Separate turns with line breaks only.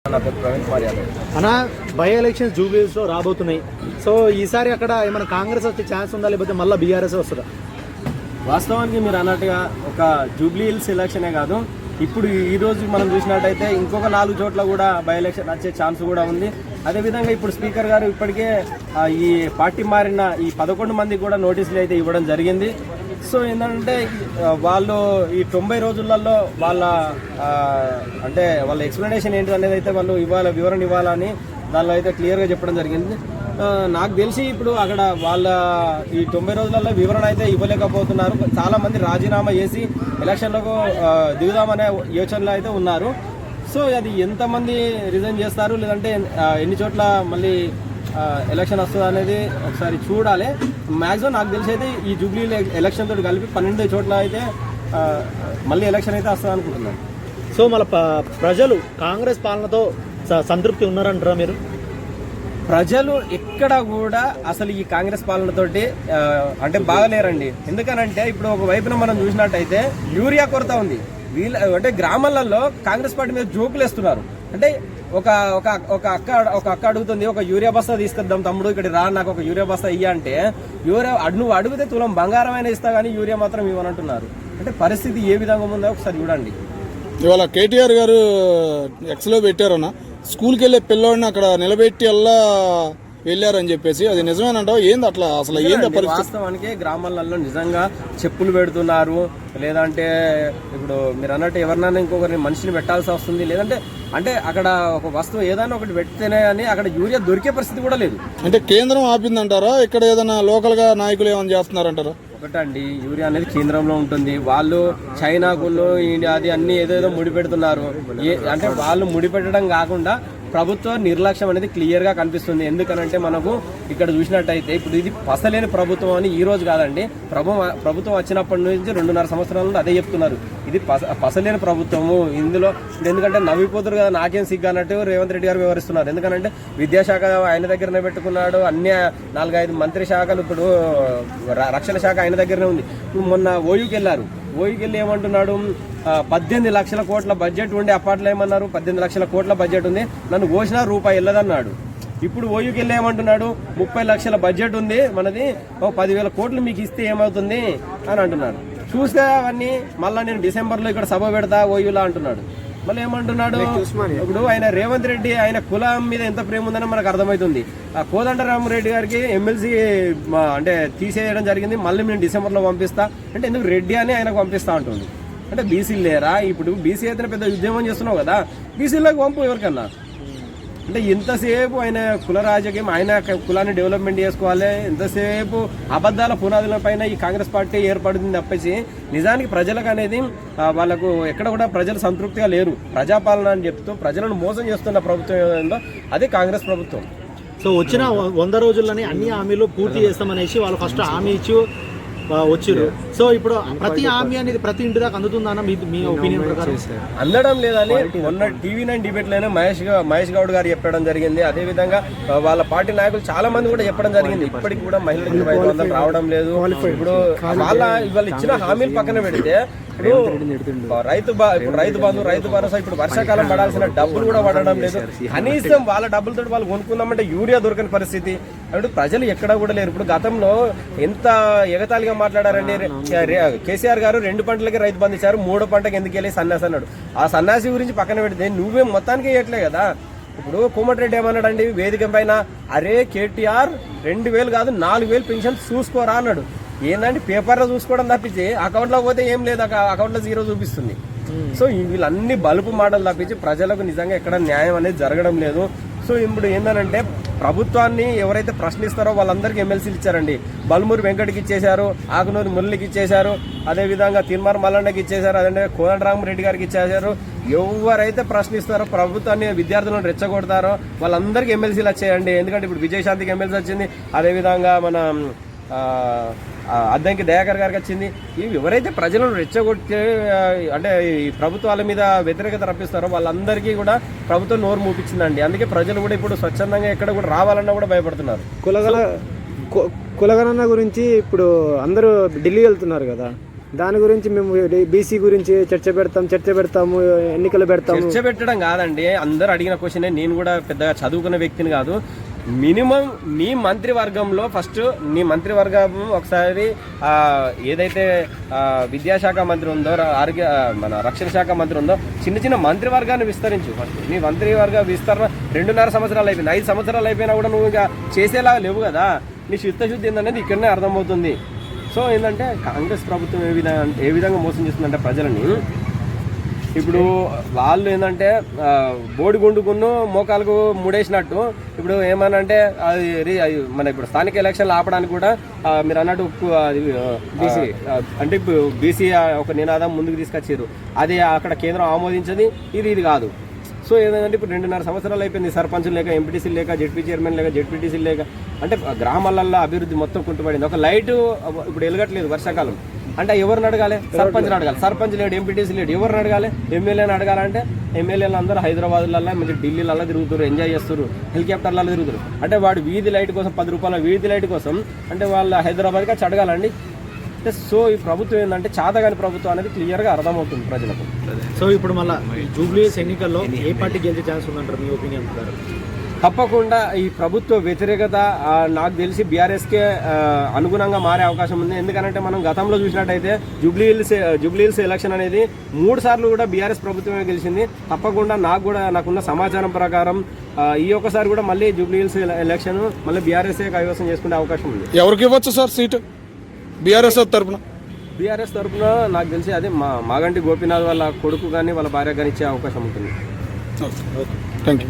అన్నా by elections జూబ్లీస్లో రాబోతున్నాయి. So ఈసారి అక్కడ ఏమైనా కాంగ్రెస్ వచ్చే ఛాన్స్ ఉందా, లేకపోతే మళ్ళీ బీఆర్ఎస్ వస్తుందా?
వాస్తవానికి మీరు అన్నట్టుగా ఒక జూబ్లీ హిల్స్ ఎలక్షనే కాదు, ఇప్పుడు ఈరోజు మనం చూసినట్టయితే ఇంకొక 4 చోట్ల కూడా బై ఎలక్షన్ వచ్చే ఛాన్స్ కూడా ఉంది. అదేవిధంగా ఇప్పుడు స్పీకర్ గారు ఇప్పటికే ఈ పార్టీ మారిన ఈ 11 మందికి కూడా నోటీసులు అయితే ఇవ్వడం జరిగింది. సో ఏంటంటే వాళ్ళు ఈ 90 రోజులలో వాళ్ళ ఎక్స్ప్లెనేషన్ ఏంటి అనేది అయితే వాళ్ళు వివరణ ఇవ్వాలని దానిలో అయితే క్లియర్గా చెప్పడం జరిగింది. నాకు తెలిసి ఇప్పుడు అక్కడ వాళ్ళ ఈ 90 రోజులలో వివరణ అయితే ఇవ్వలేకపోతున్నారు. చాలామంది రాజీనామా చేసి ఎలక్షన్లకు దిగుదామనే యోచనలో అయితే ఉన్నారు. సో అది ఎంతమంది రిజైన్ చేస్తారు, లేదంటే ఎన్ని చోట్ల మళ్ళీ ఎలక్షన్ వస్తుంది అనేది ఒకసారి చూడాలి. మ్యాక్సిమం నాకు తెలిసి అయితే ఈ జూబ్లీ ఎలక్షన్ తోటి కలిపి 12 చోట్ల అయితే మళ్ళీ ఎలక్షన్ అయితే వస్తుంది అనుకుంటున్నాను.
సో మళ్ళీ ప్రజలు కాంగ్రెస్ పాలనతో సంతృప్తి ఉన్నారంటారా మీరు?
ప్రజలు ఎక్కడ కూడా అసలు ఈ కాంగ్రెస్ పాలనతోటి బాగలేరండి. ఎందుకనంటే ఇప్పుడు ఒక వైపున మనం చూసినట్టయితే యూరియా కొరత ఉంది. అంటే గ్రామాలలో కాంగ్రెస్ పార్టీ మీద జోకులు వేస్తున్నారు. అంటే ఒక అక్క అడుగుతుంది, ఒక యూరియా బస్తా తీసుకొద్దాం తమ్ముడు, ఇక్కడ రా నాకు ఒక యూరియా బస్తా ఇయ్య అంటే నువ్వు అడిగితే తులం బంగారం అయినా ఇస్తా కానీ యూరియా మాత్రం ఇవ్వనంటున్నారు. అంటే పరిస్థితి ఏ విధంగా ఉందో ఒకసారి చూడండి.
ఇవాళ కేటీఆర్ గారు ఎక్స్లో పెట్టారన్నా, స్కూల్కి వెళ్ళే పిల్లవాడిని అక్కడ నిలబెట్టి వెళ్ళారని చెప్పేసి, అది నిజమేనంటావా? ఏంది అట్లా అసలు ఏంది పరిస్థితి?
వాస్తవానికి గ్రామాలలో నిజంగా చెప్పులు పెడుతున్నారు, లేదంటే ఇప్పుడు మీరు అన్నట్టు ఎవరినైనా ఇంకొకరిని మనిషిని పెట్టాల్సి వస్తుంది, లేదంటే అంటే అక్కడ ఒక వస్తువు ఏదైనా ఒకటి పెడితేనే అని అక్కడ యూరియా దొరికే పరిస్థితి కూడా లేదు.
అంటే కేంద్రం ఆపిందంటారా, ఇక్కడ ఏదైనా లోకల్గా నాయకులు ఏమైనా చేస్తున్నారంటారా?
ఒకటండి, యూరియా అనేది కేంద్రంలో ఉంటుంది. వాళ్ళు చైనాకులు అది అన్ని ఏదేదో ముడిపెడుతున్నారు. అంటే వాళ్ళు ముడిపెట్టడం కాకుండా ప్రభుత్వ నిర్లక్ష్యం అనేది క్లియర్గా కనిపిస్తుంది. ఎందుకనంటే మనకు ఇక్కడ చూసినట్టయితే ఇప్పుడు ఇది పసలేని ప్రభుత్వం అని ఈ రోజు కాదండి, ప్రభుత్వం వచ్చినప్పటి నుంచి 2.5 సంవత్సరాల నుండి అదే చెప్తున్నారు. ఇది పసలేని ప్రభుత్వము. ఇందులో ఎందుకంటే నవ్విపోతారు కదా, నాకేం సిగ్గు అన్నట్టు రేవంత్ రెడ్డి గారు వివరిస్తున్నారు. ఎందుకంటే విద్యాశాఖ ఆయన దగ్గరనే పెట్టుకున్నాడు, అన్ని 4-5 మంత్రి శాఖలు, ఇప్పుడు రక్షణ శాఖ ఆయన దగ్గరనే ఉంది. మొన్న ఓయూకి వెళ్ళారు, ఓయూకి వెళ్ళి ఏమంటున్నాడు, 18 లక్షల కోట్ల బడ్జెట్ ఉండే, అప్పట్లో ఏమన్నారు 18 లక్షల కోట్ల బడ్జెట్ ఉంది, నన్ను కోసినా రూపాయి వెళ్ళదన్నాడు. ఇప్పుడు ఓయూకి వెళ్ళి ఏమంటున్నాడు, 30 లక్షల బడ్జెట్ ఉంది మనది, 10,000 కోట్లు మీకు ఇస్తే ఏమవుతుంది అని అంటున్నాడు. చూస్తే అవన్నీ మళ్ళీ నేను డిసెంబర్లో ఇక్కడ సభ పెడతా ఓయూలా అంటున్నాడు. మళ్ళీ ఏమంటున్నాడు, ఇప్పుడు ఆయన రేవంత్ రెడ్డి ఆయన కులం మీద ఎంత ప్రేమ ఉందని మనకు అర్థమవుతుంది. ఆ కోదండరామరెడ్డి గారికి ఎమ్మెల్సీ అంటే తీసేయడం జరిగింది, మళ్ళీ నేను డిసెంబర్లో పంపిస్తా అంటే ఎందుకు రెడ్డి అని ఆయనకు పంపిస్తా ఉంటుంది. అంటే బీసీలు లేరా? ఇప్పుడు బీసీ అయితే పెద్ద ఉద్యమం చేస్తున్నావు కదా, బీసీలకు పంపు ఎవరికన్నా. అంటే ఎంతసేపు ఆయన కుల రాజకీయం, ఆయన కులాన్ని డెవలప్మెంట్ చేసుకోవాలి, ఎంతసేపు అబద్ధాల పునాదుల పైన ఈ కాంగ్రెస్ పార్టీ ఏర్పడింది తప్పేసి నిజానికి ప్రజలకు అనేది వాళ్ళకు ఎక్కడ కూడా ప్రజలు సంతృప్తిగా లేరు. ప్రజాపాలన అని చెప్తూ ప్రజలను మోసం చేస్తున్న ప్రభుత్వం ఏదో అదే కాంగ్రెస్ ప్రభుత్వం.
సో వచ్చిన 100 రోజుల్లోనే అన్ని హామీలు పూర్తి చేస్తామనేసి వాళ్ళు ఫస్ట్ హామీ ఇచ్చి వచ్చారు. సో ఇప్పుడు ప్రతి హామీ అనేది ప్రతి ఇంటి దాకా అందుతుందన్న మీ ఒపీనియన్ ప్రకారం?
అందడం లేదని మొన్న టీవీ9 డిబేట్లోనే మహేష్ గౌడ్ గారు చెప్పడం జరిగింది. అదేవిధంగా వాళ్ళ పార్టీ నాయకులు చాలా మంది కూడా చెప్పడం జరిగింది. ఇప్పటికి కూడా మహిళలకు 2500 రావడం లేదు. ఇప్పుడు వాళ్ళు ఇచ్చిన హామీలు పక్కన పెడితే రైతు బంధు, రైతు భరోసా, ఇప్పుడు వర్షాకాలం పడాల్సిన డబ్బులు కూడా పడడం లేదు. కనీసం వాళ్ళ డబ్బులతో వాళ్ళు కొనుక్కుందామంటే యూరియా దొరకని పరిస్థితి. అంటే ప్రజలు ఎక్కడ కూడా లేరు. ఇప్పుడు గతంలో ఎంత ఎగతాళిగా మాట్లాడారండి కేసీఆర్ గారు, 2 పంటలకి రైతు బంధు ఇచ్చారు, 3వ పంటకి ఎందుకు వెళ్ళి సన్యాసి అన్నాడు. ఆ సన్యాసి గురించి పక్కన పెడితే నువ్వేం మొత్తానికి ఇవ్వట్లే కదా. ఇప్పుడు కోమటిరెడ్డి ఏమన్నాడండి వేదిక పైన, అరే కేటీఆర్ 2,000 కాదు 4,000 పెన్షన్ చూసుకోరా అన్నాడు. ఏంటంటే పేపర్లో చూసుకోవడం తప్పించి అకౌంట్లో పోతే ఏం లేదు, అకౌంట్లో 0 చూపిస్తుంది. సో వీళ్ళన్ని బలుపు మాటలు తప్పించి ప్రజలకు నిజంగా ఎక్కడ న్యాయం అనేది జరగడం లేదు. సో ఇప్పుడు ఏంటంటే ప్రభుత్వాన్ని ఎవరైతే ప్రశ్నిస్తారో వాళ్ళందరికీ ఎమ్మెల్సీలు ఇచ్చారండి. బల్మూరి వెంకటకి ఇచ్చేశారు, ఆకునూరి మురళికి ఇచ్చేశారు, అదేవిధంగా తిరుమల మల్లన్నకి ఇచ్చేశారు, అదే కోదండరామరెడ్డి గారికి ఇచ్చేశారు. ఎవరైతే ప్రశ్నిస్తారో ప్రభుత్వాన్ని విద్యార్థులను రెచ్చగొడతారో వాళ్ళందరికీ ఎమ్మెల్సీలు వచ్చాయండి. ఎందుకంటే ఇప్పుడు విజయశాంతికి ఎమ్మెల్సీ వచ్చింది, అదేవిధంగా మన అద్దంకి దయాకర్ గారికి వచ్చింది. ఎవరైతే ప్రజలను రెచ్చగొట్టే అంటే ఈ ప్రభుత్వాల మీద వ్యతిరేకత రప్పిస్తారో వాళ్ళందరికీ కూడా ప్రభుత్వం నోరు మూపించిందండి. అందుకే ప్రజలు కూడా ఇప్పుడు స్వచ్ఛందంగా ఎక్కడ కూడా రావాలన్నా కూడా
భయపడుతున్నారు. కులగణన గురించి ఇప్పుడు అందరూ ఢిల్లీ వెళ్తున్నారు కదా, దాని గురించి మేము బీసీ గురించి చర్చ పెడతాము, ఎన్నికలు పెడతాము.
చర్చ పెట్టడం కాదండి, అందరు అడిగిన క్వశ్చనే. నేను కూడా పెద్దగా చదువుకున్న వ్యక్తిని కాదు. మినిమం నీ మంత్రివర్గంలో ఫస్ట్ నీ మంత్రివర్గం ఒకసారి ఏదైతే విద్యాశాఖ మంత్రి ఉందో, మన రక్షణ శాఖ మంత్రి ఉందో, చిన్న చిన్న మంత్రివర్గాన్ని విస్తరించు. ఫస్ట్ నీ మంత్రివర్గ విస్తరణ 2.5 సంవత్సరాలు అయిపోయింది. 5 సంవత్సరాలు అయిపోయినా కూడా నువ్వు ఇంకా చేసేలాగా లేవు కదా. నీ చిత్తశుద్ధి ఏందనేది ఇక్కడనే అర్థమవుతుంది. సో ఏంటంటే కాంగ్రెస్ ప్రభుత్వం ఏ విధంగా మోసం చేస్తుందంటే ప్రజలని, ఇప్పుడు వాళ్ళు ఏంటంటే బోడిగుండుకును మోకాలకు ముడేసినట్టు ఇప్పుడు ఏమనంటే అది మన ఇప్పుడు స్థానిక ఎలక్షన్లు ఆపడానికి కూడా మీరు అన్నట్టు బీసీ అంటే ఇప్పుడు బీసీ ఒక నినాదం ముందుకు తీసుకొచ్చారు. అది అక్కడ కేంద్రం ఆమోదించది, ఇది కాదు. సో ఏంటంటే ఇప్పుడు 2.5 సంవత్సరాలు అయిపోయింది. సర్పంచులు లేక, ఎంపీటీసీలు లేక, జెడ్పీ చైర్మన్ లేక, జెడ్పీటీసీలు లేక, అంటే గ్రామాలల్లో అభివృద్ధి మొత్తం కుంటుపడింది. ఒక లైటు ఇప్పుడు వెలగట్లేదు వర్షాకాలం అంటే ఎవరిని అడగాలి? సర్పంచ్ని అడగాలి. సర్పంచ్ లేడు, ఎంపీటీసీ లేడు, ఎవరిని అడగాలి? ఎమ్మెల్యేని అడగాలంటే ఎమ్మెల్యేలు అందరూ హైదరాబాద్లలో మంచి ఢిల్లీలలో తిరుగుతారు, ఎంజాయ్ చేస్తారు, హెలికాప్టర్లలో తిరుగుతారు. అంటే వాడు వీధి లైట్ కోసం 10 రూపాయల వీధి లైట్ కోసం అంటే వాళ్ళు హైదరాబాద్కి వచ్చి అడగాలండి. సో ఈ ప్రభుత్వం ఏంటంటే చాతగాని ప్రభుత్వం అనేది క్లియర్గా అర్థమవుతుంది ప్రజలకు.
సో ఇప్పుడు మళ్ళీ జూబ్లీస్ ఎన్నికల్లో ఏ పార్టీ గెలిచే ఛాన్స్ ఉందంటారు మీ ఒపీనియన్ ప్రకారం?
తప్పకుండా ఈ ప్రభుత్వ వ్యతిరేకత నాకు తెలిసి బీఆర్ఎస్కే అనుగుణంగా మారే అవకాశం ఉంది. ఎందుకంటే మనం గతంలో చూసినట్టయితే జూబ్లీహిల్స్ ఎలక్షన్ అనేది 3 సార్లు కూడా బీఆర్ఎస్ ప్రభుత్వమే గెలిచింది. తప్పకుండా నాకున్న సమాచారం ప్రకారం ఈ ఒక్కసారి కూడా మళ్ళీ జూబ్లీహిల్స్ ఎలక్షన్ మళ్ళీ బీఆర్ఎస్ఏ కైవసం చేసుకునే అవకాశం ఉంది.
ఎవరికి ఇవ్వచ్చు సార్ సీటు బీఆర్ఎస్ తరపున?
బీఆర్ఎస్ తరఫున నాకు తెలిసి అదే మాగంటి గోపీనాథ్ వాళ్ళ కొడుకు కానీ వాళ్ళ భార్య కానీ ఇచ్చే అవకాశం ఉంటుంది.
Thank you.